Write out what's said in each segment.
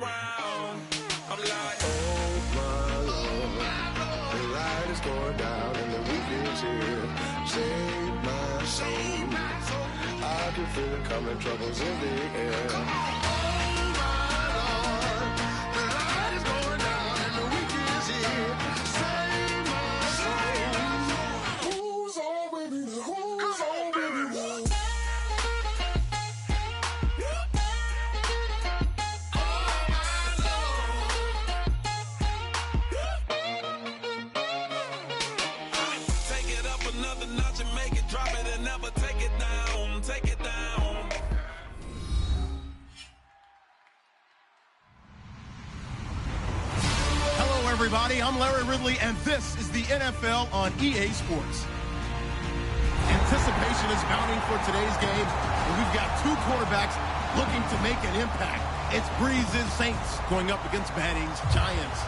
around. I'm like, oh my Lord, the light is going down and the weekend's here. Save my soul. I can feel it coming, troubles in the air. Oh my Lord, the light is going down and the weekend's here. Save my soul. Who's on with me? Who's on with me? Another notch and make it, drop it and never take it down, take it down. Hello everybody, I'm Larry Ridley and this is the NFL on EA Sports. Anticipation is mounting for today's game and we've got two quarterbacks looking to make an impact. It's Breeze's Saints going up against Manning's Giants.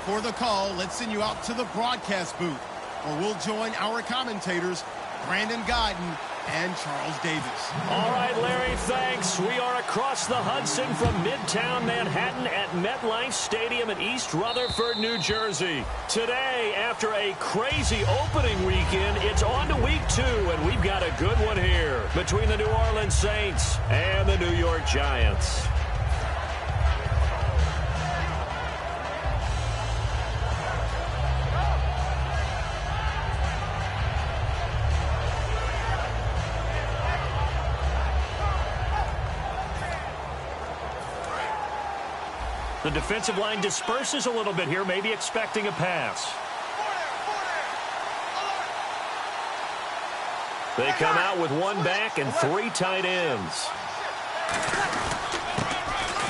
For the call, let's send you out to the broadcast booth, where we'll join our commentators, Brandon Godden and Charles Davis. All right, Larry, thanks. We are across the Hudson from Midtown Manhattan at MetLife Stadium in East Rutherford, New Jersey. Today, after a crazy opening weekend, it's on to week 2, and we've got a good one here between the New Orleans Saints and the New York Giants. The defensive line disperses a little bit here, maybe expecting a pass. They come out with one back and 3 tight ends.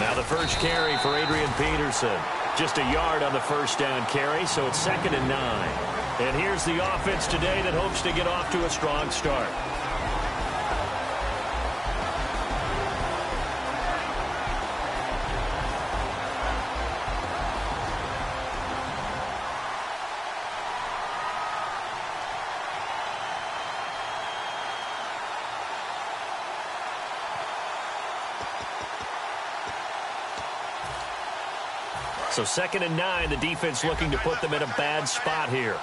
Now the first carry for Adrian Peterson. Just a yard on the first down carry, so it's 2nd and 9. And here's the offense today that hopes to get off to a strong start. So 2nd and 9, the defense looking to put them in a bad spot here.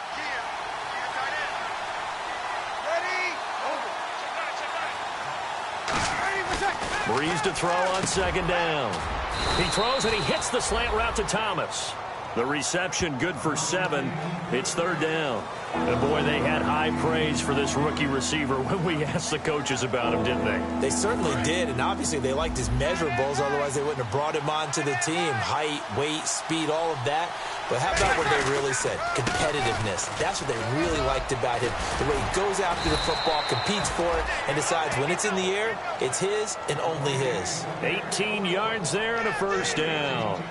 Breeze to throw on 2nd down. He throws and he hits the slant route to Thomas. The reception good for 7. It's 3rd down. And boy, they had high praise for this rookie receiver when we asked the coaches about him, didn't they? They certainly did, and obviously they liked his measurables, otherwise they wouldn't have brought him onto the team. Height, weight, speed, all of that. But how about what they really said? Competitiveness. That's what they really liked about him. The way he goes after the football, competes for it, and decides when it's in the air, it's his and only his. 18 yards there and a 1st down.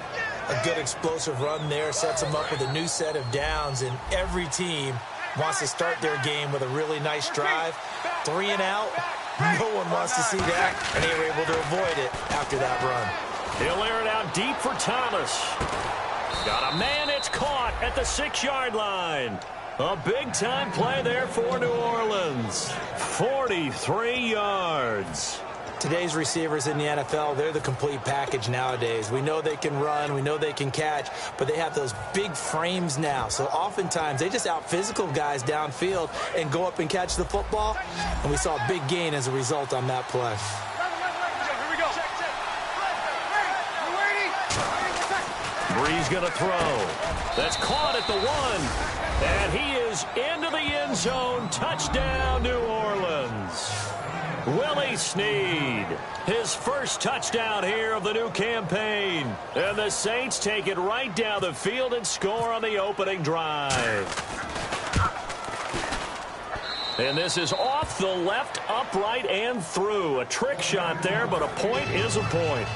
A good explosive run there sets them up with a new set of downs, and every team wants to start their game with a really nice drive. 3 and out. No one wants to see that, and they were able to avoid it after that run. He'll air it out deep for Thomas. Got a man, it's caught at the 6-yard line. A big-time play there for New Orleans. 43 yards. Today's receivers in the NFL, they're the complete package nowadays. We know they can run, we know they can catch, but they have those big frames now. So oftentimes they just out-physical guys downfield and go up and catch the football. And we saw a big gain as a result on that play. Breeze going to throw. That's caught at the 1. And he is into the end zone. Touchdown, New Orleans. Willie Snead, his first touchdown here of the new campaign. And the Saints take it right down the field and score on the opening drive. And this is off the left, upright, and through. A trick shot there, but a point is a point.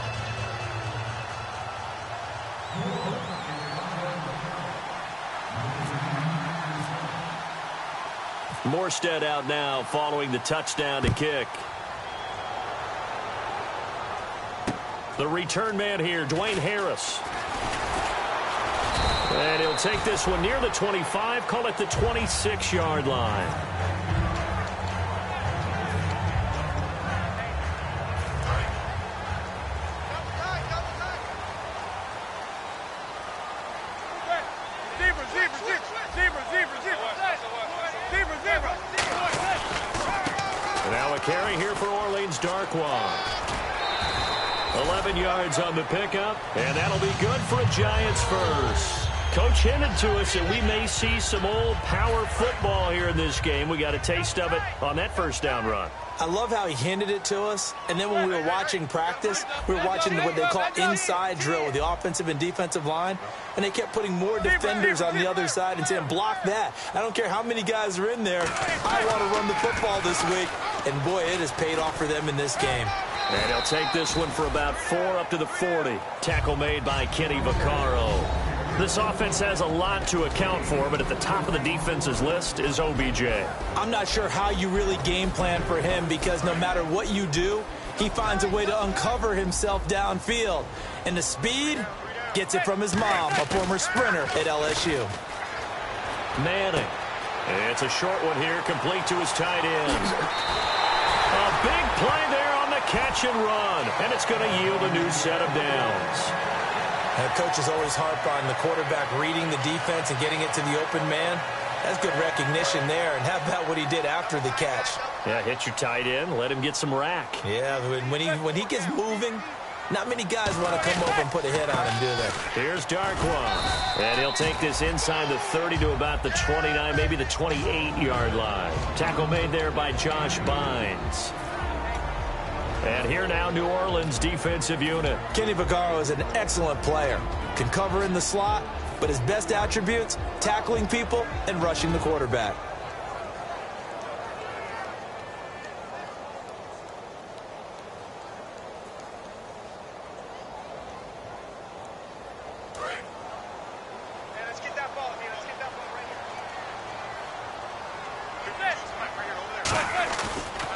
Morstead out now following the touchdown to kick. The return man here, Dwayne Harris. And he'll take this one near the 25, call it the 26-yard line. 11 yards on the pickup, and that'll be good for a Giants first. Coach hinted to us that we may see some old power football here in this game. We got a taste of it on that first down run. I love how he hinted it to us, and then when we were watching practice, we were watching what they call inside drill with the offensive and defensive line, and they kept putting more defenders on the other side and saying, block that. I don't care how many guys are in there. I want to run the football this week, and boy, it has paid off for them in this game. And he'll take this one for about 4 up to the 40. Tackle made by Kenny Vaccaro. This offense has a lot to account for, but at the top of the defense's list is OBJ. I'm not sure how you really game plan for him because no matter what you do, he finds a way to uncover himself downfield. And the speed gets it from his mom, a former sprinter at LSU. Manning. It's a short one here, complete to his tight end. A big play there on the catch and run, and it's going to yield a new set of downs. Coaches always harp on the quarterback reading the defense and getting it to the open man. That's good recognition there. And how about what he did after the catch? Yeah, hit your tight end, let him get some rack. Yeah, when he gets moving, not many guys want to come over and put a hit on him, do they? Here's Darkwan. And he'll take this inside the 30 to about the 29, maybe the 28-yard line. Tackle made there by Josh Bynes. And here now, New Orleans defensive unit. Kenny Vaccaro is an excellent player. Can cover in the slot, but his best attributes, tackling people and rushing the quarterback.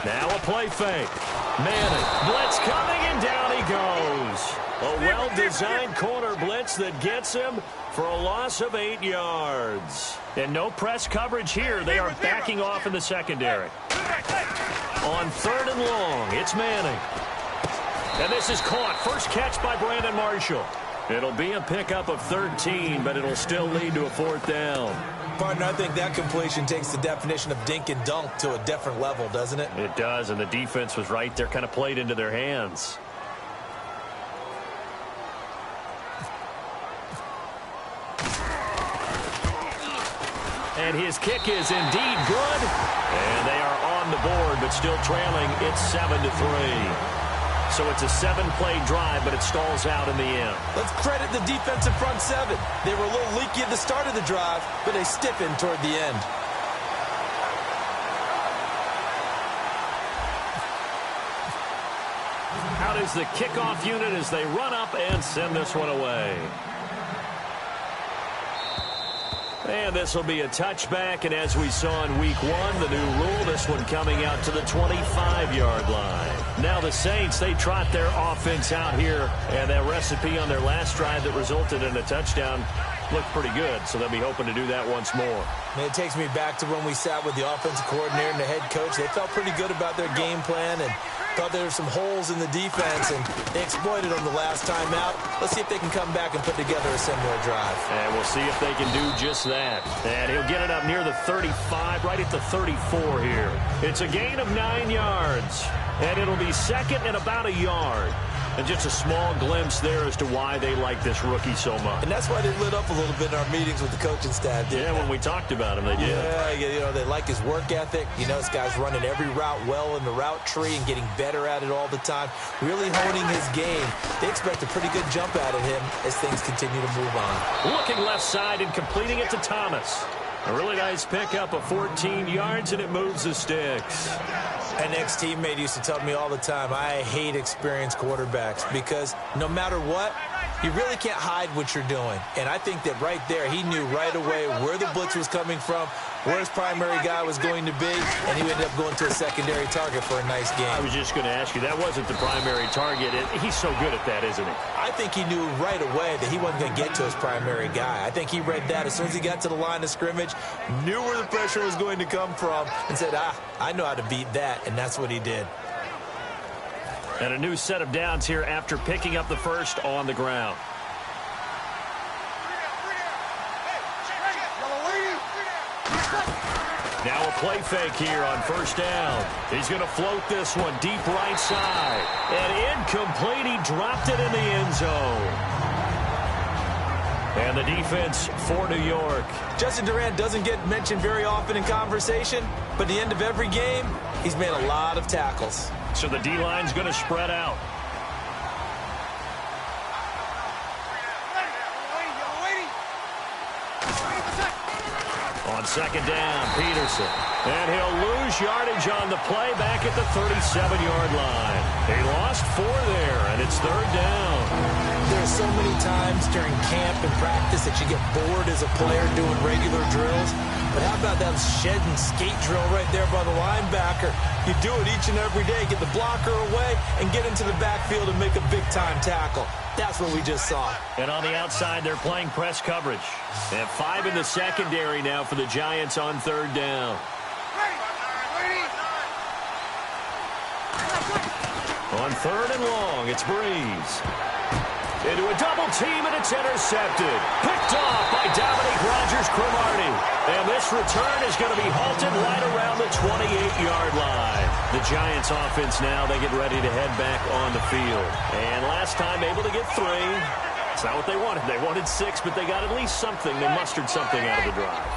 Now a play fake. Manning, blitz coming, and down he goes. A well-designed corner blitz that gets him for a loss of 8 yards. And no press coverage here. They are backing off in the secondary. On 3rd and long, it's Manning. And this is caught. First catch by Brandon Marshall. It'll be a pickup of 13, but it'll still lead to a 4th down. Partner, I think that completion takes the definition of dink and dunk to a different level, doesn't it? It does, and the defense was right there, kind of played into their hands. And his kick is indeed good. And they are on the board, but still trailing. It's 7-3. So it's a 7-play drive, but it stalls out in the end. Let's credit the defensive front seven. They were a little leaky at the start of the drive, but they stiffened toward the end. Out is the kickoff unit as they run up and send this one away. And this will be a touchback, and as we saw in week 1, the new rule, this one coming out to the 25-yard line. Now the Saints, they trot their offense out here, and that recipe on their last drive that resulted in a touchdown looked pretty good, so they'll be hoping to do that once more. And it takes me back to when we sat with the offensive coordinator and the head coach. They felt pretty good about their game plan and thought there were some holes in the defense, and they exploited them the last time out. Let's see if they can come back and put together a similar drive. And we'll see if they can do just that. And he'll get it up near the 35, right at the 34 here. It's a gain of 9 yards, and it'll be second and about a yard. And just a small glimpse there as to why they like this rookie so much. And that's why they lit up a little bit in our meetings with the coaching staff. Yeah, when we talked about him, they did. Yeah, you know, they like his work ethic. You know, this guy's running every route well in the route tree and getting better at it all the time. Really honing his game. They expect a pretty good jump out of him as things continue to move on. Looking left side and completing it to Thomas. A really nice pickup of 14 yards, and it moves the sticks. An ex-teammate used to tell me all the time, I hate experienced quarterbacks because no matter what, you really can't hide what you're doing. And I think that right there, he knew right away where the blitz was coming from, where his primary guy was going to be, and he ended up going to a secondary target for a nice game. I was just going to ask you, that wasn't the primary target. He's so good at that, isn't he? I think he knew right away that he wasn't going to get to his primary guy. I think he read that as soon as he got to the line of scrimmage, knew where the pressure was going to come from, and said, I know how to beat that, and that's what he did. And a new set of downs here after picking up the first on the ground. Now a play fake here on first down. He's going to float this one deep right side. And incomplete. He dropped it in the end zone. And the defense for New York. Justin Durant doesn't get mentioned very often in conversation, but at the end of every game, he's made a lot of tackles. So the D-line's going to spread out. On second down, Peterson. And he'll lose yardage on the play back at the 37-yard line. He lost 4 there, and it's third down. There's so many times during camp and practice that you get bored as a player doing regular drills. But how about that shed and skate drill right there by the linebacker? You do it each and every day, get the blocker away, and get into the backfield and make a big-time tackle. That's what we just saw. And on the outside, they're playing press coverage. They have 5 in the secondary now for the Giants on third down. On third and long, it's Breeze. Into a double team, and it's intercepted. Picked off by Dominique Rodgers-Cromartie. And this return is going to be halted right around the 28-yard line. The Giants offense now, they get ready to head back on the field. And last time, able to get 3. It's not what they wanted. They wanted 6, but they got at least something. They mustered something out of the drive.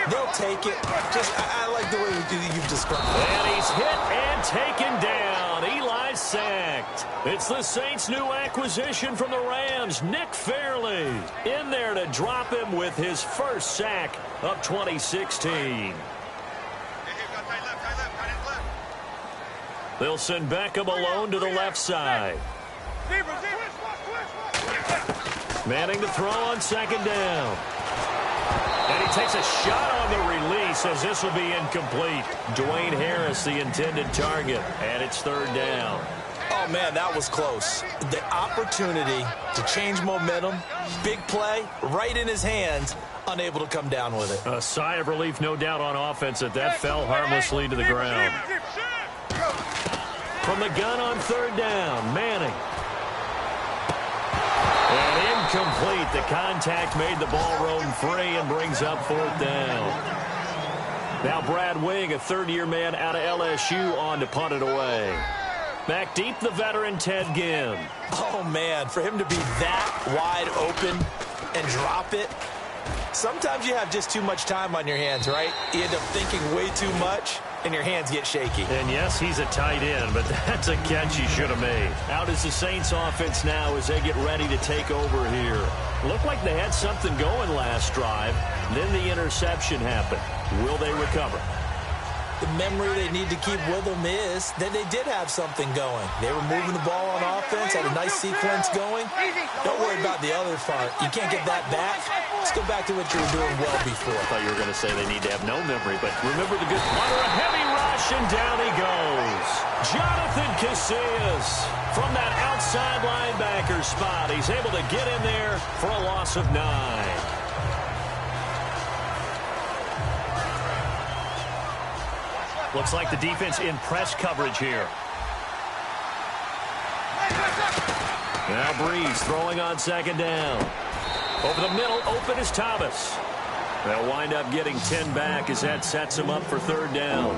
They'll take it. I like the way you've described it. And he's hit and taken down. Eli sacked. It's the Saints' new acquisition from the Rams, Nick Fairley, in there to drop him with his first sack of 2016. They'll send Beckham alone to the left side. Manning to throw on second down. And he takes a shot on the release as this will be incomplete. Dwayne Harris, the intended target, and it's third down. Oh, man, that was close. The opportunity to change momentum, big play, right in his hands, unable to come down with it. A sigh of relief, no doubt, on offense that fell harmlessly to the ground. From the gun on third down, Manning. And incomplete. The contact made the ball roam free and brings up fourth down. Now Brad Wing, a third-year man out of LSU, on to punt it away. Back deep, the veteran Ted Ginn. Oh, man, for him to be that wide open and drop it. Sometimes you have just too much time on your hands, right? You end up thinking way too much, and your hands get shaky. And yes, he's a tight end, but that's a catch he should have made. Out is the Saints offense now as they get ready to take over here. Looked like they had something going last drive. Then the interception happened. Will they recover? The memory they need to keep with them is that they did have something going. They were moving the ball on offense, had a nice sequence going. Don't worry about the other part. You can't get that back. Let's go back to what you were doing well before. I thought you were going to say they need to have no memory, but remember the good punter, a heavy rush, and down he goes. Jonathan Casillas from that outside linebacker spot. He's able to get in there for a loss of 9. Looks like the defense in press coverage here. Now Breeze throwing on second down. Over the middle, open is Thomas. They'll wind up getting 10 back as that sets him up for third down.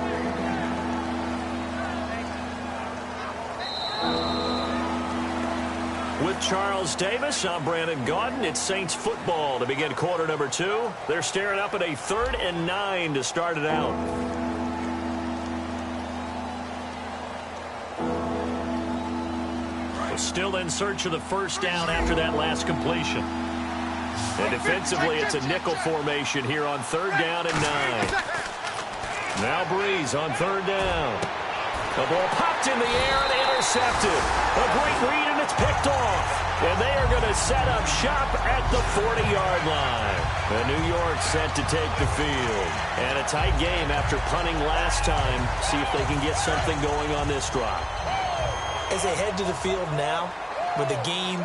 With Charles Davis, I'm Brandon Gaudin. It's Saints football to begin quarter number 2. They're staring up at a 3rd and 9 to start it out. Still in search of the first down after that last completion. And defensively, it's a nickel formation here on third down and 9. Now Breeze on third down. The ball popped in the air and intercepted. A great read, and it's picked off. And they are going to set up shop at the 40-yard line. And New York set to take the field. And a tight game after punting last time. See if they can get something going on this drive. As they head to the field now, with the game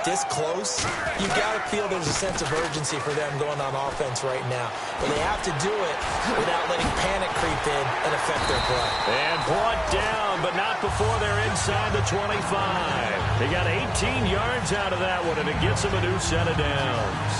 this close, you got to feel there's a sense of urgency for them going on offense right now. But they have to do it without letting panic creep in and affect their play. And brought down, but not before they're inside the 25. They got 18 yards out of that one, and it gets them a new set of downs.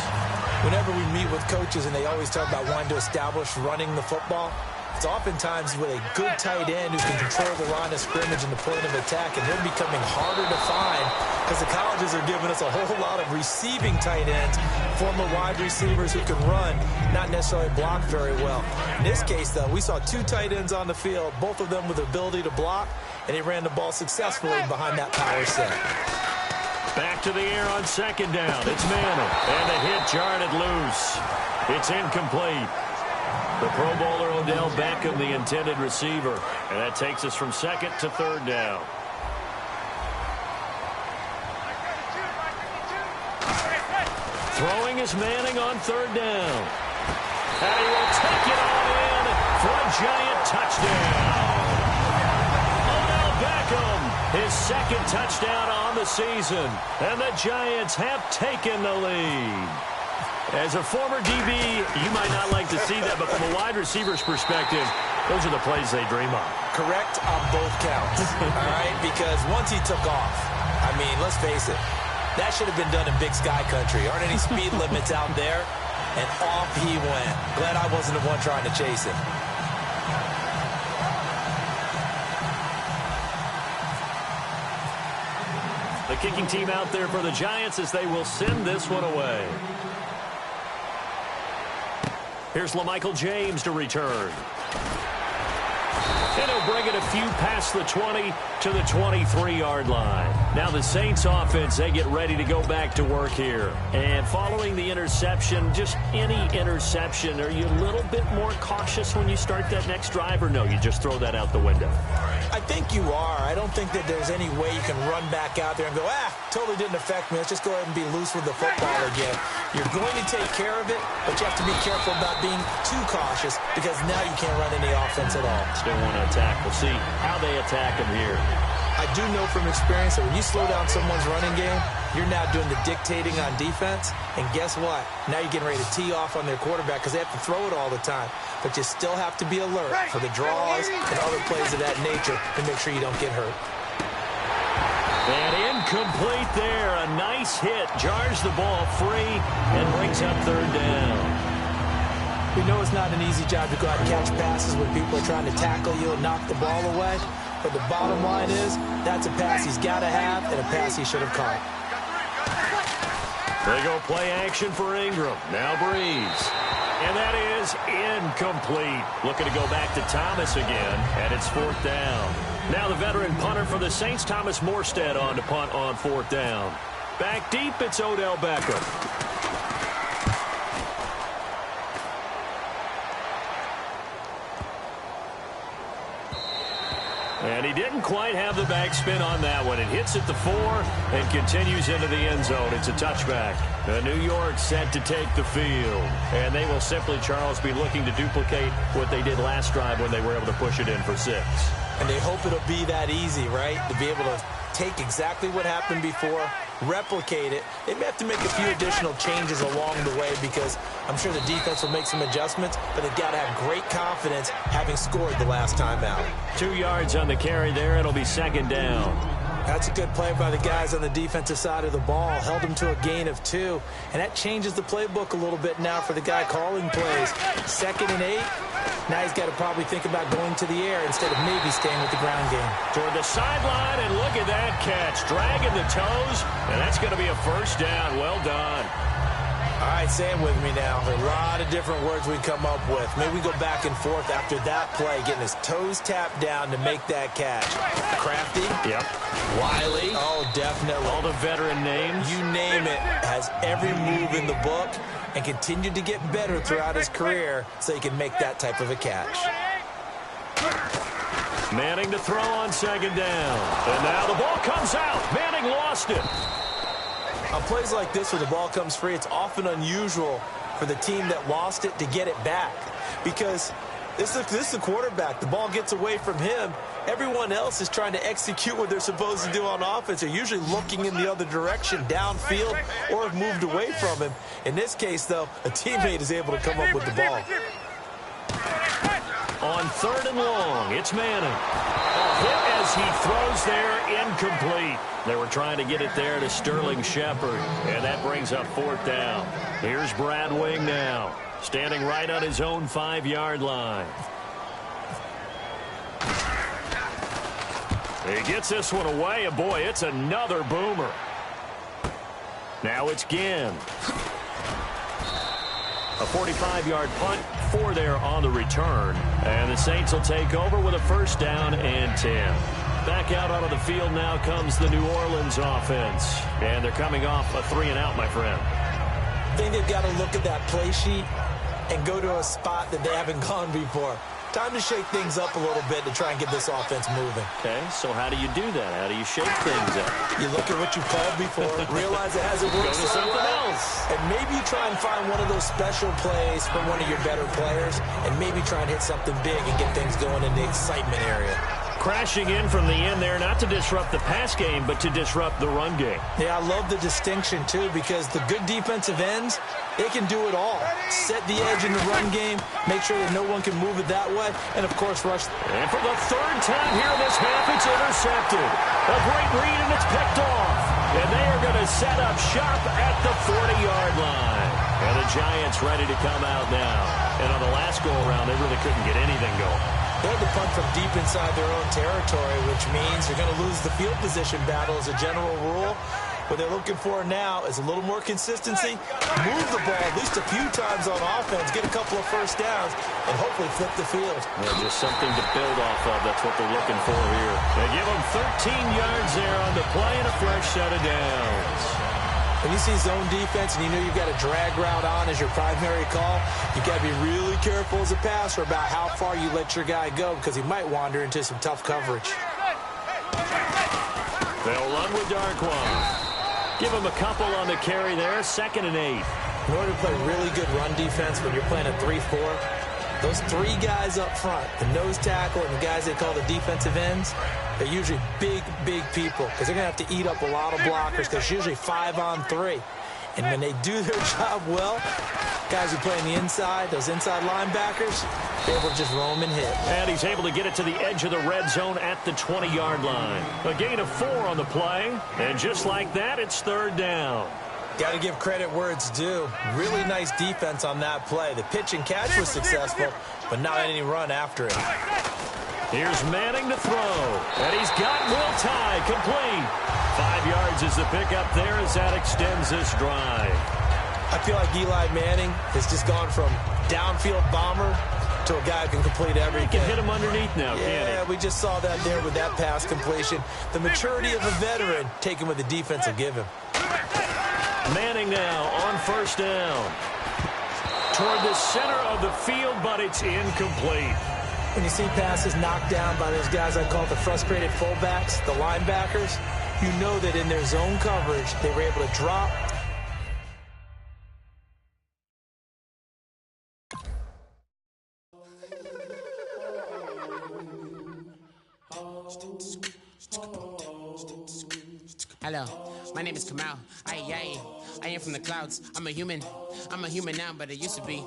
Whenever we meet with coaches and they always talk about wanting to establish running the football, it's oftentimes with a good tight end who can control the line of scrimmage and the point of attack, and they're becoming harder to find because the colleges are giving us a whole lot of receiving tight ends, former wide receivers who can run, not necessarily block very well. In this case, though, we saw 2 tight ends on the field, both of them with the ability to block, and they ran the ball successfully behind that power set. Back to the air on second down. It's Manning, and the hit jarred it loose. It's incomplete. The Pro Bowler Odell Beckham, the intended receiver. And that takes us from second to third down. Throwing is Manning on third down. And he will take it on in for a giant touchdown. Odell Beckham, his second touchdown on the season. And the Giants have taken the lead. As a former DB, you might not like to see that, but from a wide receiver's perspective, those are the plays they dream of. Correct on both counts, all right? Because once he took off, I mean, let's face it, that should have been done in Big Sky Country. Aren't any speed limits out there? And off he went. Glad I wasn't the one trying to chase him. The kicking team out there for the Giants as they will send this one away. Here's LaMichael James to return. And he'll bring it a few past the 20 to the 23-yard line. Now the Saints offense, they get ready to go back to work here. And following the interception, just any interception, are you a little bit more cautious when you start that next drive, or no, you just throw that out the window? I think you are. I don't think that there's any way you can run back out there and go, totally didn't affect me. Let's just go ahead and be loose with the football again. You're going to take care of it, but you have to be careful about being too cautious because now you can't run any offense at all. Still want to attack. We'll see how they attack him here. I do know from experience that when you slow down someone's running game, you're now doing the dictating on defense. And guess what? Now you're getting ready to tee off on their quarterback because they have to throw it all the time. But you still have to be alert for the draws and other plays of that nature to make sure you don't get hurt. And incomplete there. A nice hit. Jars the ball free and brings up third down. We know it's not an easy job to go out and catch passes when people are trying to tackle you and knock the ball away. But the bottom line is, that's a pass he's got to have and a pass he should have caught. They go play action for Ingram. Now Breeze. And that is incomplete. Looking to go back to Thomas again, and it's fourth down. Now the veteran punter for the Saints, Thomas Morstead, on to punt on fourth down. Back deep, it's Odell Beckham. And he didn't quite have the backspin on that one. It hits at the 4 and continues into the end zone. It's a touchback. New York set to take the field. And they will simply, Charles, be looking to duplicate what they did last drive when they were able to push it in for 6. And they hope it'll be that easy, right? To be able to take exactly what happened before, replicate it. They may have to make a few additional changes along the way because I'm sure the defense will make some adjustments, but they've got to have great confidence having scored the last time out. 2 yards on the carry there. It'll be second down. That's a good play by the guys on the defensive side of the ball. Held them to a gain of 2, and that changes the playbook a little bit now for the guy calling plays. 2nd and 8. Now he's got to probably think about going to the air instead of maybe staying with the ground game. Toward the sideline, and look at that catch. Dragging the toes, and that's going to be a first down. Well done. All right, say it with me now. There are a lot of different words we come up with. Maybe we go back and forth after that play, getting his toes tapped down to make that catch. Crafty. Yep. Wiley. Oh, definitely. All the veteran names. You name it. Has every move in the book and continued to get better throughout his career so he can make that type of a catch. Manning to throw on second down. And now the ball comes out. Manning lost it. On plays like this where the ball comes free, it's often unusual for the team that lost it to get it back because this is the quarterback. The ball gets away from him. Everyone else is trying to execute what they're supposed to do on offense. They're usually looking in the other direction, downfield, or have moved away from him. In this case, though, a teammate is able to come up with the ball. On 3rd and long, it's Manning. Hit as he throws there, incomplete. They were trying to get it there to Sterling Shepard, and that brings up 4th down. Here's Brad Wing now, standing right on his own 5-yard line. He gets this one away, and boy, it's another boomer. Now it's Ginn. A 45-yard punt, 4 there on the return. And the Saints will take over with a 1st down and 10. Back out onto the field now comes the New Orleans offense. And they're coming off a 3-and-out, my friend. I think they've got to look at that play sheet and go to a spot that they haven't gone before. Time to shake things up a little bit to try and get this offense moving. Okay, so how do you do that? How do you shake things up? You look at what you called before, realize it hasn't worked Go to something else. And maybe try and find one of those special plays from one of your better players, and maybe try and hit something big and get things going in the excitement area. Crashing in from the end there, not to disrupt the pass game, but to disrupt the run game. Yeah, I love the distinction, too, because the good defensive ends, they can do it all. Set the edge in the run game, make sure that no one can move it that way, and, of course, rush. And for the 3rd time here in this half, it's intercepted. A great read, and it's picked off. And they are going to set up shop at the 40-yard line. And the Giants ready to come out now. And on the last go-around, they really couldn't get anything going. They had to punt from deep inside their own territory, which means they're going to lose the field position battle as a general rule. What they're looking for now is a little more consistency, move the ball at least a few times on offense, get a couple of 1st downs, and hopefully flip the field. Yeah, just something to build off of. That's what they're looking for here. They give them 13 yards there on the play and a fresh set of downs. When you see zone defense and you know you've got a drag route on as your primary call, you've got to be really careful as a passer about how far you let your guy go because he might wander into some tough coverage. They'll run with Darkwan. Give him a couple on the carry there, 2nd and 8. In order to play really good run defense when you're playing a 3-4, those 3 guys up front, the nose tackle and the guys they call the defensive ends, they're usually big, big people because they're going to have to eat up a lot of blockers because it's usually 5 on 3. And when they do their job well, guys who play on the inside, those inside linebackers, they're able to just roam and hit. And he's able to get it to the edge of the red zone at the 20-yard line. A gain of 4 on the play, and just like that, it's 3rd down. Got to give credit where it's due. Really nice defense on that play. The pitch and catch was successful, but not any run after it. Here's Manning to throw, and he's got Will Tye complete. 5 yards is the pickup there as that extends this drive. I feel like Eli Manning has just gone from downfield bomber to a guy who can complete everything. He can hit him underneath now, can't he? Yeah, we just saw that there with that pass completion. The maturity of a veteran taken with the defense will give him. Manning now on 1st down. Toward the center of the field, but it's incomplete. When you see passes knocked down by those guys I call the frustrated fullbacks, the linebackers, you know that in their zone coverage, they were able to drop. Hello, my name is Kamal. I am from the clouds. I'm a human now, but I used to be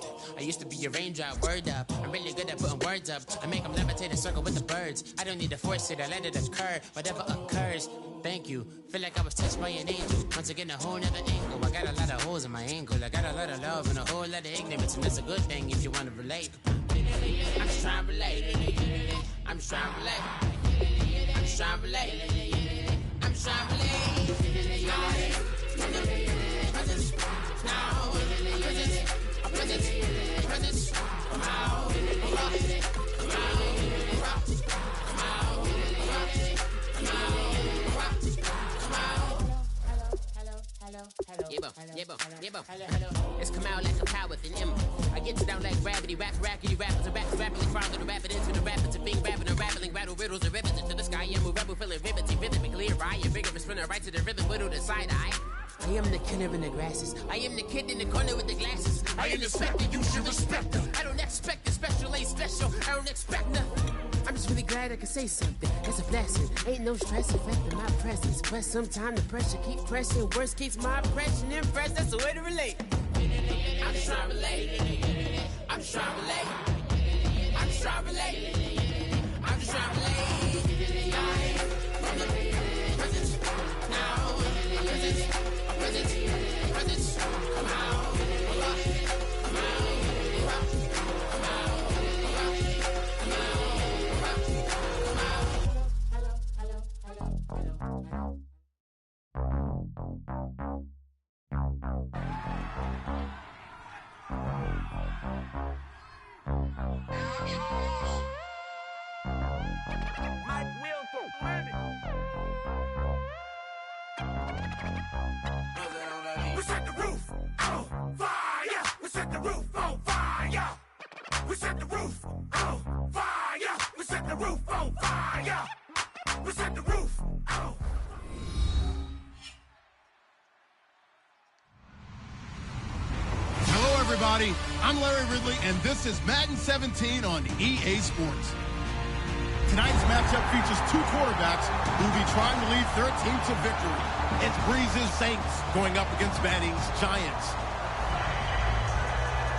a raindrop. Word up, I'm really good at putting words up. I make them levitate and circle with the birds. I don't need to force it, I let it occur. Whatever occurs, thank you. Feel like I was touched by an angel. Once again, a whole nother angle. I got a lot of holes in my ankle. I got a lot of love and a whole lot of ignorance, and that's a good thing if you want to relate. I'm just trying to relate. I'm just trying to relate. I'm just trying to relate. I'm just trying to relate. It's come out like a cow with an M. I get you down like gravity, rackety rappers and rappers rapidly crawling the rapid into the rapids and being rapping and rattling, rattle riddles and rivets into the sky. I'm a rebel feeling vivid and clear. I am vigorous, spinner right to the rhythm, widow to side eye. I am the killer in the grasses. I am the kid in the corner with the glasses. I am the specter, you should respect them. I don't expect the special, ain't special. I don't expect nothing. I'm just really glad I can say something. It's a blessing. Ain't no stress affecting my presence. But sometimes the pressure keep pressing. Worst keeps my impression impressed. That's the way to relate. I'm just trying to relate. I'm just trying to relate. I'm just trying to relate. I'm just trying to relate. We set the roof on fire. We set the roof on fire. We set the roof on fire. We set the roof on fire. We set the roof on. Hello, everybody. I'm Larry Ridley, and this is Madden 17 on EA Sports. Tonight's matchup features two quarterbacks who will be trying to lead their team to victory. It's Breeze's Saints going up against Manning's Giants.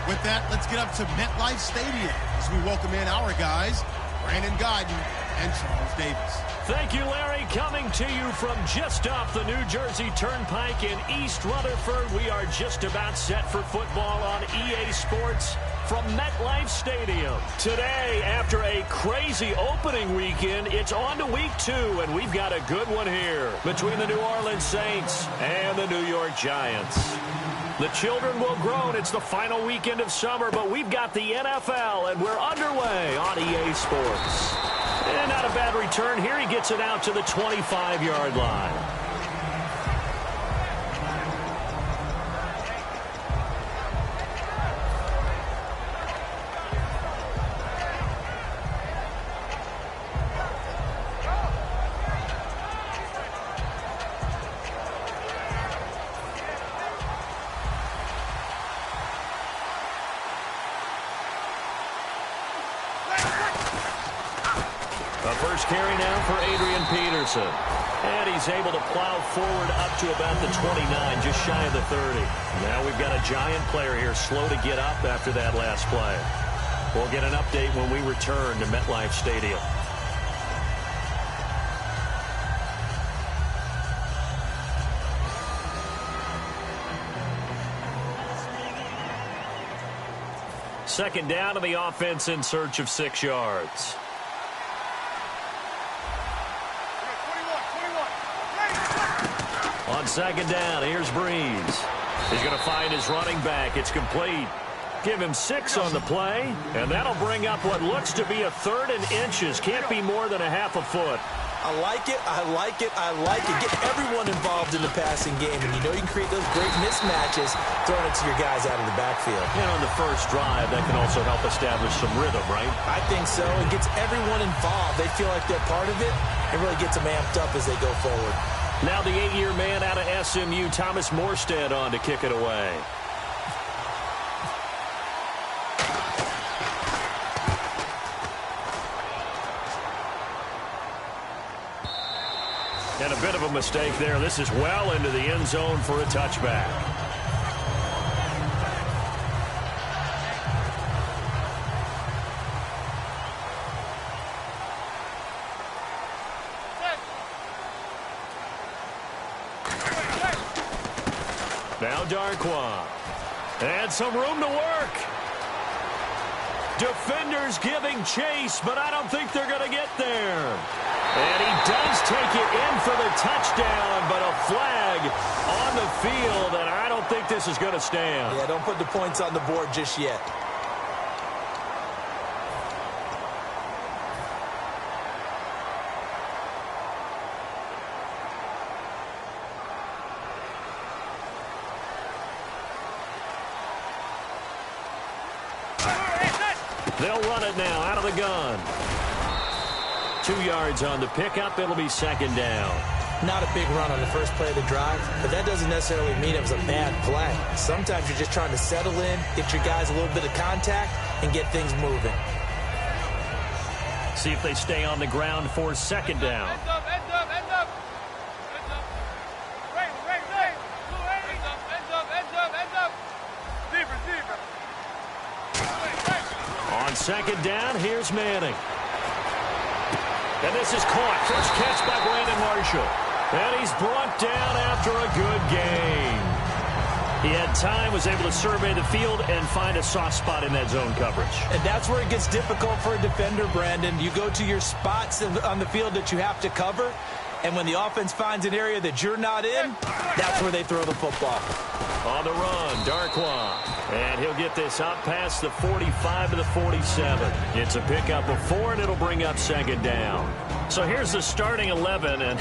With that, let's get up to MetLife Stadium as we welcome in our guys, Brandon Godden and Charles Davis. Thank you, Larry. Coming to you from just off the New Jersey Turnpike in East Rutherford, we are just about set for football on EA Sports from MetLife Stadium. Today, after a crazy opening weekend, it's on to week 2, and we've got a good one here between the New Orleans Saints and the New York Giants. The children will groan. It's the final weekend of summer, but we've got the NFL, and we're underway on EA Sports. And not a bad return here. He gets it out to the 25-yard line. Carry now for Adrian Peterson. And he's able to plow forward up to about the 29, just shy of the 30. Now we've got a Giant player here slow to get up after that last play. We'll get an update when we return to MetLife Stadium. Second down, and the offense in search of 6 yards. On second down, here's Breeze. He's going to find his running back. It's complete. Give him 6 on the play, and that'll bring up what looks to be a 3rd and inches. Can't be more than a half a foot. I like it, I like it, I like it. Get everyone involved in the passing game, and you know you can create those great mismatches throwing it to your guys out of the backfield. And on the first drive, that can also help establish some rhythm, right? I think so. It gets everyone involved. They feel like they're part of it. It really gets them amped up as they go forward. Now the 8-year man out of SMU, Thomas Morstead, on to kick it away. And a bit of a mistake there. This is well into the end zone for a touchback. Now Darquan. And some room to work. Defenders giving chase, but I don't think they're going to get there. And he does take it in for the touchdown, but a flag on the field, and I don't think this is going to stand. Yeah, don't put the points on the board just yet. They'll run it now out of the gun. 2 yards on the pickup. It'll be second down. Not a big run on the first play of the drive, but that doesn't necessarily mean it was a bad play. Sometimes you're just trying to settle in, get your guys a little bit of contact, and get things moving. See if they stay on the ground for second down. Hands up. On second down, here's Manning. And this is caught. First catch by Brandon Marshall. And he's brought down after a good game. He had time, was able to survey the field and find a soft spot in that zone coverage. And that's where it gets difficult for a defender, Brandon. You go to your spots on the field that you have to cover, And when the offense finds an area that you're not in, that's where they throw the football. On the run, Darkwa. And he'll get this up past the 45 to the 47. It's a pickup of 4, and it'll bring up second down. So here's the starting 11, and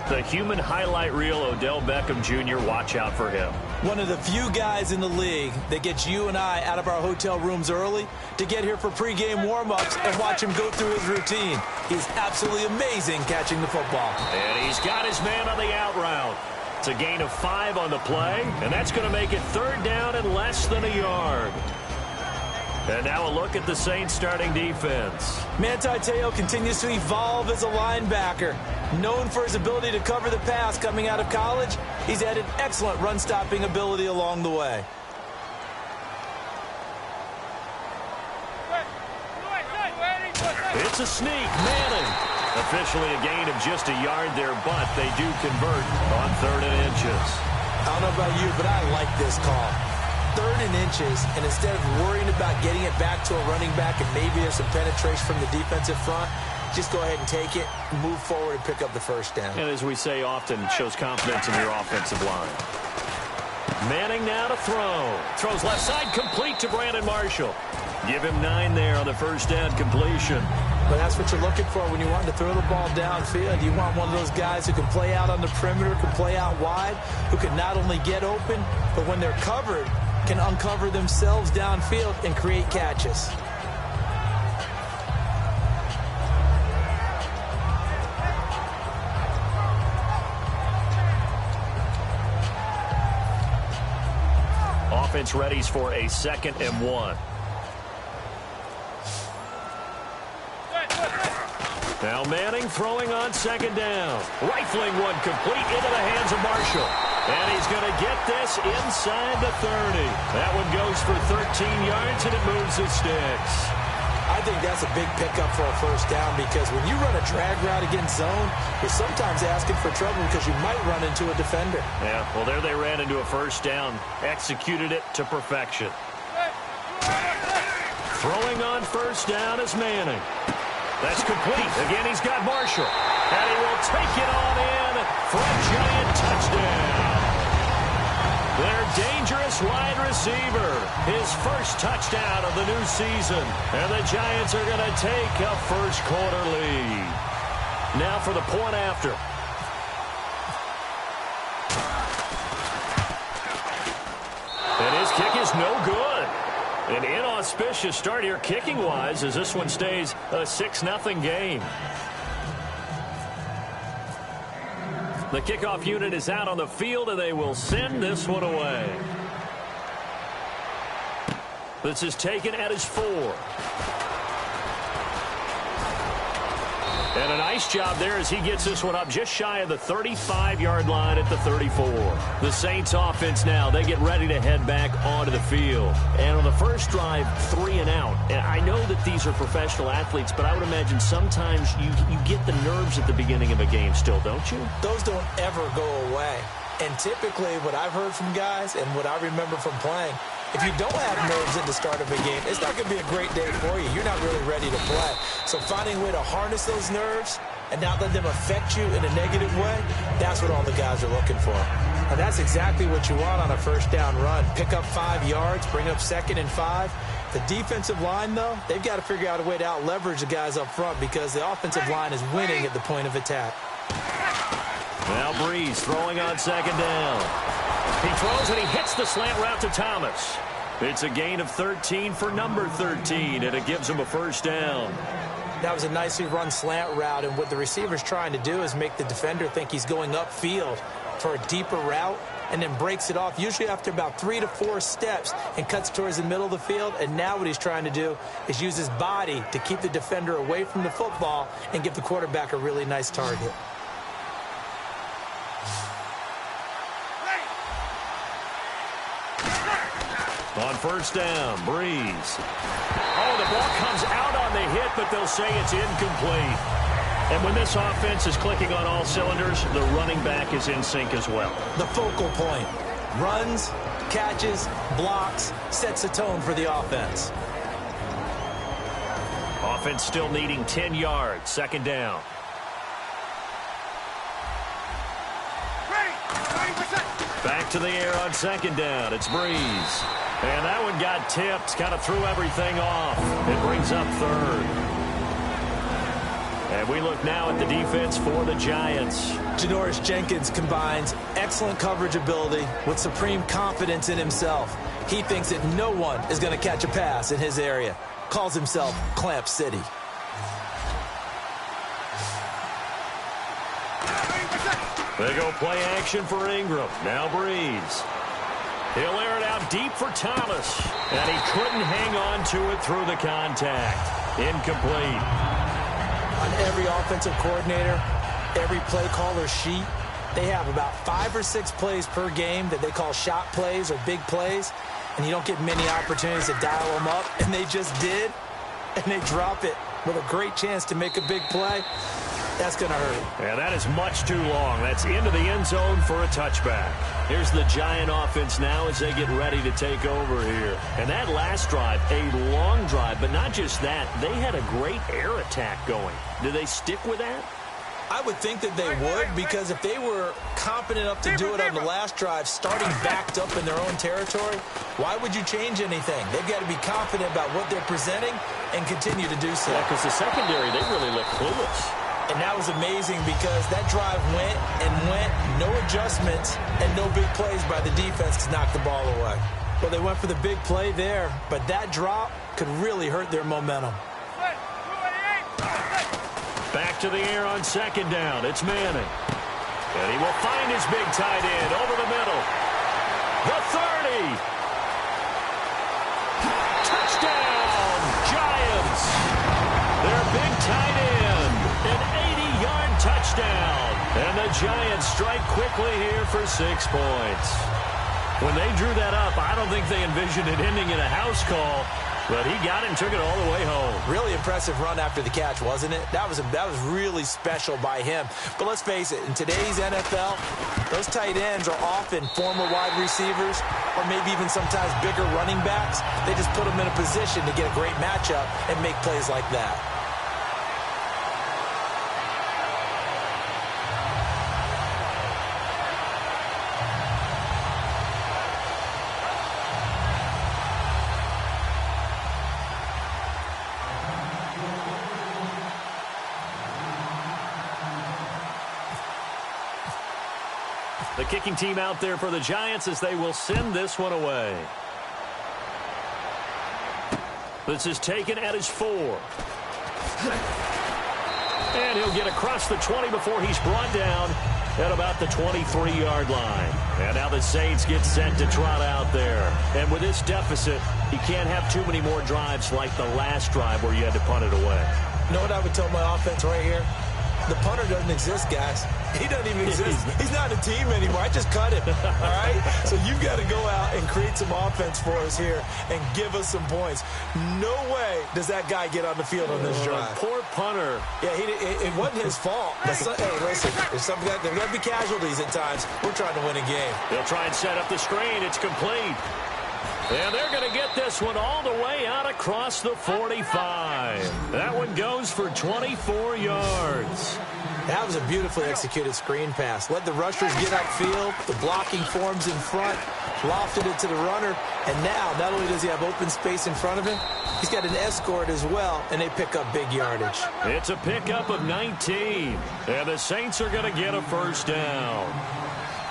the human highlight reel, Odell Beckham Jr., watch out for him. One of the few guys in the league that gets you and I out of our hotel rooms early to get here for pregame warm-ups and watch him go through his routine. He's absolutely amazing catching the football. And he's got his man on the out route. It's a gain of 5 on the play, and that's going to make it third down and less than a yard. And now a look at the Saints starting defense. Manti Te'o continues to evolve as a linebacker. Known for his ability to cover the pass coming out of college, he's added excellent run-stopping ability along the way. It's a sneak. Manning. Officially a gain of just a yard there, but they do convert on 3rd and inches. I don't know about you, but I like this call. 3rd and inches, and instead of worrying about getting it back to a running back and maybe there's some penetration from the defensive front, just go ahead and take it, move forward, and pick up the first down. And as we say often, it shows confidence in your offensive line. Manning now to throw. Throws left side, complete to Brandon Marshall. Give him 9 there on the first down completion. But that's what you're looking for when you want to throw the ball downfield. You want one of those guys who can play out on the perimeter, can play out wide, who can not only get open, but when they're covered, can uncover themselves downfield and create catches. Offense readies for a 2nd and 1. Now Manning throwing on 2nd down. Rifling one complete into the hands of Marshall. And he's going to get this inside the 30. That one goes for 13 yards, and it moves the sticks. I think that's a big pickup for a first down because when you run a drag route against zone, you're sometimes asking for trouble because you might run into a defender. Yeah, well, there they ran into a first down. Executed it to perfection. Throwing on first down is Manning. That's complete. Again, he's got Marshall. And he will take it on in for a giant touchdown. Their dangerous wide receiver. His first touchdown of the new season. And the Giants are going to take a first quarter lead. Now for the point after. And his kick is no good. An inauspicious start here kicking-wise as this one stays a 6-0 game. The kickoff unit is out on the field, and they will send this one away. This is taken at his 4. And a nice job there as he gets this one up just shy of the 35-yard line at the 34. The Saints offense now, they get ready to head back onto the field. And on the first drive, 3 and out. And I know that these are professional athletes, but I would imagine sometimes you get the nerves at the beginning of a game still, don't you? Those don't ever go away. And typically what I've heard from guys and what I remember from playing, if you don't have nerves at the start of a game, it's not going to be a great day for you. You're not really ready to play. So finding a way to harness those nerves and not let them affect you in a negative way, that's what all the guys are looking for. And that's exactly what you want on a first down run. Pick up 5 yards, bring up 2nd and 5. The defensive line, though, they've got to figure out a way to out-leverage the guys up front because the offensive line is winning at the point of attack. Now Breeze throwing on 2nd down. He throws and he hits the slant route to Thomas. It's a gain of 13 for number 13, and it gives him a first down. That was a nicely run slant route, and what the receiver's trying to do is make the defender think he's going upfield for a deeper route and then breaks it off, usually after about 3 to 4 steps, and cuts towards the middle of the field. And now what he's trying to do is use his body to keep the defender away from the football and give the quarterback a really nice target. On first down, Breeze. Oh, the ball comes out on the hit, but they'll say it's incomplete. And when this offense is clicking on all cylinders, the running back is in sync as well. The focal point. Runs, catches, blocks, sets the tone for the offense. Offense still needing 10 yards, 2nd down. Back to the air on second down. It's Breeze. And that one got tipped. Kind of threw everything off. It brings up third. And we look now at the defense for the Giants. Janoris Jenkins combines excellent coverage ability with supreme confidence in himself. He thinks that no one is going to catch a pass in his area. Calls himself Clamp City. They go play action for Ingram. Now Breeze. He'll air it out deep for Thomas. And he couldn't hang on to it through the contact. Incomplete. On every offensive coordinator, every play caller sheet, they have about 5 or 6 plays per game that they call shot plays or big plays. And you don't get many opportunities to dial them up. And they just did. And they drop it with a great chance to make a big play. That's going to hurt. Yeah, that is much too long. That's into the end zone for a touchback. Here's the Giant offense now as they get ready to take over here. And that last drive, a long drive, but not just that. They had a great air attack going. Do they stick with that? I would think that they would, because if they were competent enough to do it on the last drive, starting backed up in their own territory, why would you change anything? They've got to be confident about what they're presenting and continue to do so. Yeah, because the secondary, they really look clueless. And that was amazing because that drive went and went, no adjustments, and no big plays by the defense to knock the ball away. Well, they went for the big play there, but that drop could really hurt their momentum. Back to the air on second down. It's Manning. And he will find his big tight end over the middle. The 30. Touchdown, Giants. Their big tight end. An 80-yard touchdown. And the Giants strike quickly here for 6 points. When they drew that up, I don't think they envisioned it ending in a house call. But he got it and took it all the way home. Really impressive run after the catch, wasn't it? That was really special by him. But let's face it, in today's NFL, those tight ends are often former wide receivers or maybe even sometimes bigger running backs. They just put them in a position to get a great matchup and make plays like that. The kicking team out there for the Giants as they will send this one away. This is taken at his 4. And he'll get across the 20 before he's brought down at about the 23-yard line. And now the Saints get set to trot out there. And with this deficit, you can't have too many more drives like the last drive where you had to punt it away. You know what I would tell my offense right here? The punter doesn't exist, guys. He doesn't even exist. He's not a team anymore. I just cut him, all right? So you've got to go out and create some offense for us here and give us some points. No way does that guy get on the field on this drive. Poor punter. Yeah, it wasn't his fault. But hey, listen, there's got to be casualties at times. We're trying to win a game. They'll try and set up the screen. It's complete. And they're going to get this one all the way out across the 45. That one goes for 24 yards. That was a beautifully executed screen pass. Let the rushers get upfield. The blocking forms in front. Lofted it to the runner. And now, not only does he have open space in front of him, he's got an escort as well, and they pick up big yardage. It's a pickup of 19. And the Saints are going to get a first down.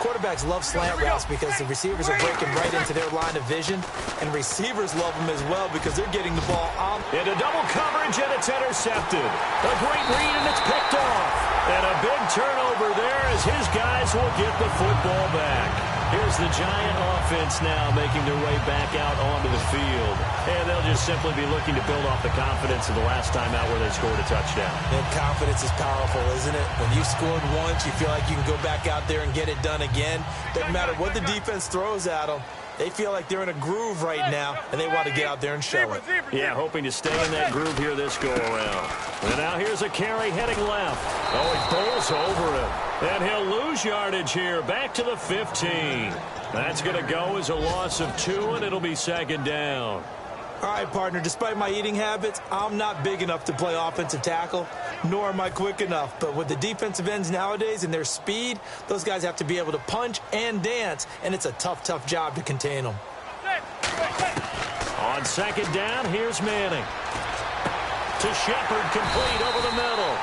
Quarterbacks love slant routes because the receivers are breaking right into their line of vision, and receivers love them as well because they're getting the ball out. Into double coverage, and it's intercepted. A great read, and it's picked off. And a big turnover there as his guys will get the football back. Here's the Giant offense now making their way back out onto the field. And they'll just simply be looking to build off the confidence of the last time out where they scored a touchdown. And confidence is powerful, isn't it? When you scored once, you feel like you can go back out there and get it done again. Doesn't matter what the defense throws at them. They feel like they're in a groove right now, and they want to get out there and show it. Yeah, hoping to stay in that groove here this go-around. And now here's a carry heading left. Oh, he bowls over him. And he'll lose yardage here, back to the 15. That's going to go as a loss of 2, and it'll be second down. All right, partner, despite my eating habits, I'm not big enough to play offensive tackle, nor am I quick enough. But with the defensive ends nowadays and their speed, those guys have to be able to punch and dance, and it's a tough, tough job to contain them. On second down, here's Manning. To Shepard, complete over the middle.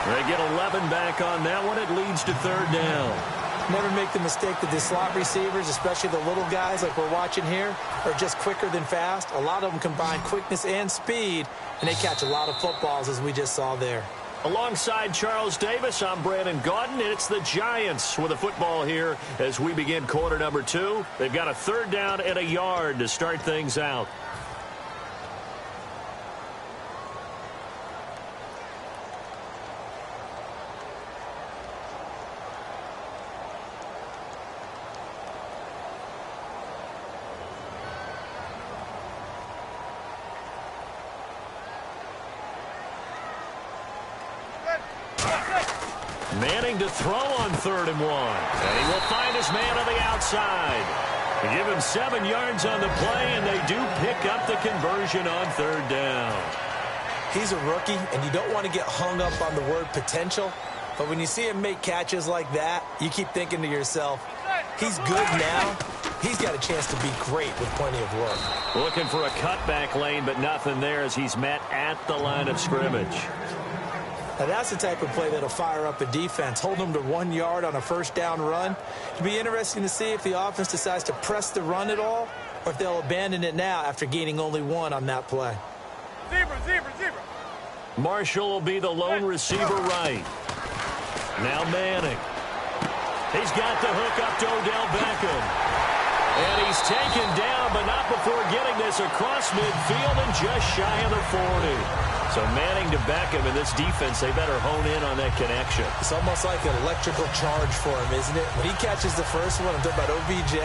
They get 11 back on that one. It leads to third down. Never make the mistake that the slot receivers, especially the little guys like we're watching here, are just quicker than fast. A lot of them combine quickness and speed, and they catch a lot of footballs, as we just saw there. Alongside Charles Davis, I'm Brandon Gaudin, and it's the Giants with a football here as we begin quarter number 2. They've got a third down and a yard to start things out. Manning to throw on 3rd and 1. And he will find his man on the outside. They give him 7 yards on the play, and they do pick up the conversion on 3rd down. He's a rookie, and you don't want to get hung up on the word potential. But when you see him make catches like that, you keep thinking to yourself, he's good now. He's got a chance to be great with plenty of work. Looking for a cutback lane, but nothing there as he's met at the line of scrimmage. Now that's the type of play that'll fire up a defense. Hold them to 1 yard on a first down run. It'll be interesting to see if the offense decides to press the run at all, or if they'll abandon it now after gaining only 1 on that play. Zebra. Marshall will be the lone receiver right. Now Manning. He's got the hook up to Odell Beckham. And he's taken down, but not before getting this across midfield and just shy of the 40. So Manning to Beckham, and this defense, they better hone in on that connection. It's almost like an electrical charge for him, isn't it? When he catches the first one, I'm talking about OBJ,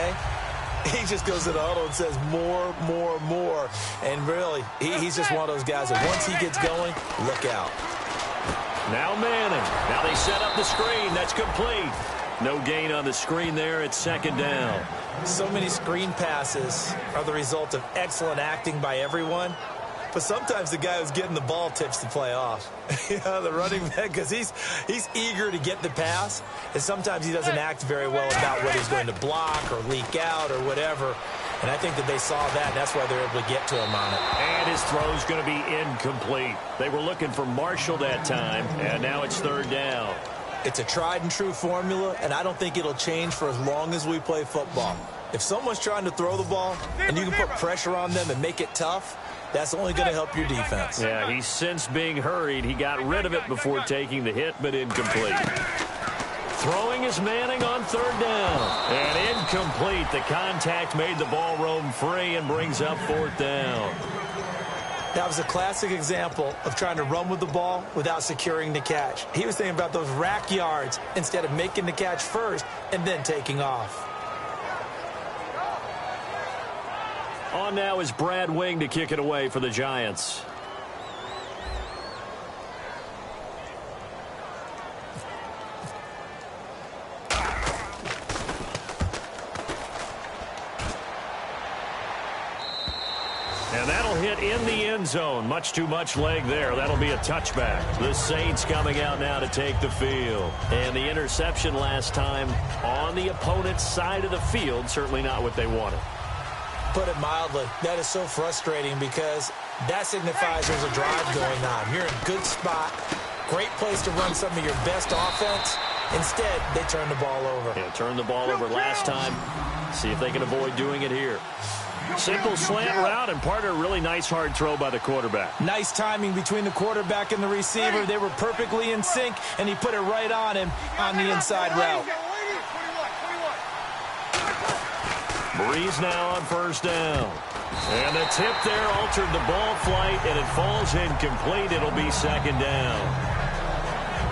he just goes to the huddle and says more. And really, he's just one of those guys that once he gets going, look out. Now Manning. Now they set up the screen. That's complete. No gain on the screen there. It's 2nd down. So many screen passes are the result of excellent acting by everyone. But sometimes the guy who's getting the ball tips the play off. The running back, because he's eager to get the pass, and sometimes he doesn't act very well about what he's going to block or leak out or whatever. And I think that they saw that, and that's why they're able to get to him on it. And his throw's going to be incomplete. They were looking for Marshall that time, and now it's 3rd down. It's a tried-and-true formula, and I don't think it'll change for as long as we play football. If someone's trying to throw the ball, and you can put pressure on them and make it tough, that's only going to help your defense. Yeah, he's since being hurried. He got rid of it before taking the hit, but incomplete. Throwing is Manning on 3rd down. And incomplete. The contact made the ball roam free and brings up 4th down. That was a classic example of trying to run with the ball without securing the catch. He was thinking about those rack yards instead of making the catch first and then taking off. On now is Brad Wing to kick it away for the Giants. And that'll hit in the end zone. Much too much leg there. That'll be a touchback. The Saints coming out now to take the field. And the interception last time on the opponent's side of the field. Certainly not what they wanted. Put it mildly, that is so frustrating because that signifies there's a drive going on. You're in a good spot, great place to run some of your best offense. Instead, they turn the ball over. Yeah, turned the ball over last time. See if they can avoid doing it here. Simple slant route, and part of a really nice hard throw by the quarterback. Nice timing between the quarterback and the receiver. They were perfectly in sync, and he put it right on him on the inside route. Breeze now on 1st down. And the tip there altered the ball flight, and it falls incomplete. It'll be 2nd down.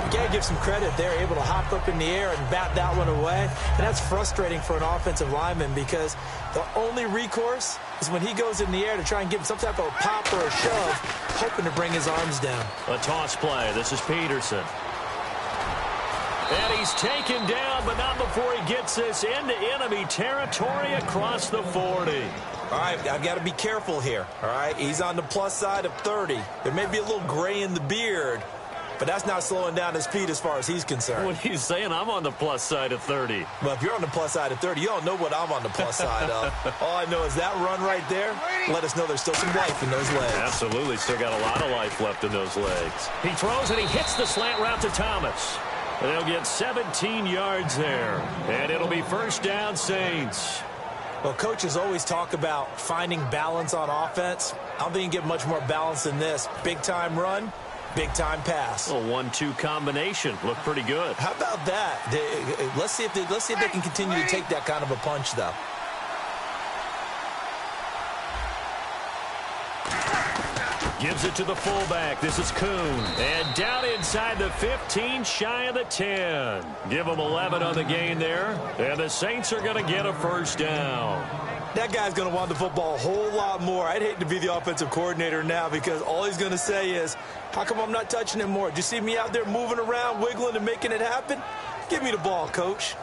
You got to give some credit. They're able to hop up in the air and bat that one away. And that's frustrating for an offensive lineman because the only recourse is when he goes in the air to try and give him some type of a pop or a shove, hoping to bring his arms down. A toss play. This is Peterson. And he's taken down, but not before he gets this into enemy territory across the 40. All right, I've got to be careful here, all right? He's on the plus side of 30. There may be a little gray in the beard, but that's not slowing down his speed as far as he's concerned. What are you saying? I'm on the plus side of 30. Well, if you're on the plus side of 30, you don't know what I'm on the plus side of. All I know is that run right there let us know there's still some life in those legs. Absolutely. Still got a lot of life left in those legs. He throws and he hits the slant route to Thomas. And they'll get 17 yards there. And it'll be first down, Saints. Well, coaches always talk about finding balance on offense. I don't think you can get much more balance than this. Big-time run, big-time pass. A 1-2 combination. Looked pretty good. How about that? Let's see if they can continue to take that kind of a punch, though. Gives it to the fullback. This is Kuhn. And down inside the 15, shy of the 10. Give them 11 on the gain there. And the Saints are going to get a first down. That guy's going to want the football a whole lot more. I'd hate to be the offensive coordinator now because all he's going to say is, how come I'm not touching it more? Do you see me out there moving around, wiggling, and making it happen? Give me the ball, coach.